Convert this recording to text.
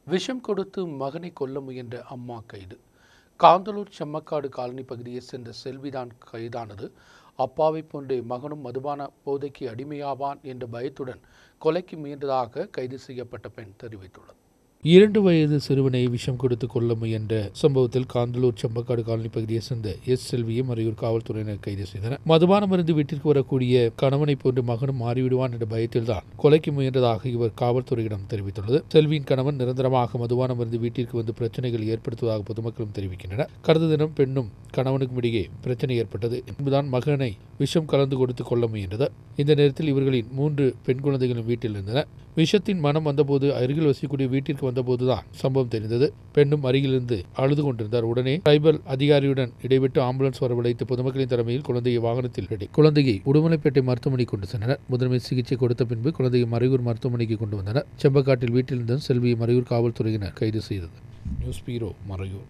விஷம் கொடுத்து மகனை கொல்ல முயன்ற அம்மா கைது. காந்தலூர் செம்மக்காடு காலனி பகுதியை சேர்ந்த செல்விதான் கைதானது. அப்பாவை போன்றே மகனும் மதுபான போதைக்கு அடிமையாவான் என்ற பயத்துடன் கொலைக்கு முயன்றதாக கைது செய்யப்பட்ட பெண் தெரிவித்துள்ளது. 2 வயது சிறுவனை விஷம் கொடுத்து கொல்ல முயன்ற சம்பவத்தில் காந்தலூர் செம்பக்காடு காலனி பகுதியைச் சேர்ந்த செல்வியை மறையூர் காவல்துறையினர் கைது செய்தனர். மதுபானம் மருந்து வீட்டிற்கு வரக்கூடிய கணவனை போன்று மகனும் மாறிவிடுவான் என்ற பயத்தில்தான் கொலைக்கு முயன்றதாக இவர் காவல்துறையிடம் தெரிவித்துள்ளது. செல்வியின் கணவன் நிரந்தரமாக மதுபானம் மருந்து வீட்டிற்கு வந்து பிரச்சனைகள் ஏற்படுத்துவதாக பொதுமக்களும் தெரிவிக்கின்றனர். கடந்த தினம் பெண்ணும் கணவனுக்கும் இடையே பிரச்சனை ஏற்பட்டது என்பதுதான் மகனை விஷம் கலந்து கொடுத்து கொள்ள முயன்றது. இந்த நேரத்தில் இவர்களின் 3 பெண் குழந்தைகளும் வீட்டில் இருந்தனர். விஷத்தின் மனம் வந்தபோது அருகில் வசிக்கக்கூடிய வீட்டிற்கு வந்தபோதுதான் சம்பவம் தெரிந்தது. பெண்ணும் அருகிலிருந்து அழுது கொண்டிருந்தார். உடனே டிரைபல் அதிகாரியுடன் இடைவிட்டு ஆம்புலன்ஸ் வரவழைத்து பொதுமக்களின் தலைமையில் குழந்தையை வாகனத்தில் குழந்தையை உடுமலைப்பேட்டை மருத்துவமனைக்கு கொண்டு சென்றனர். முதன்மை சிகிச்சை கொடுத்த பின்பு குழந்தையை மறையூர் மருத்துவமனைக்கு கொண்டு வந்தனர். செம்பக்காட்டில் வீட்டிலிருந்து செல்வியை மறையூர் காவல்துறையினர் கைது செய்தது. நியூஸ் பீரோ மறையூர்.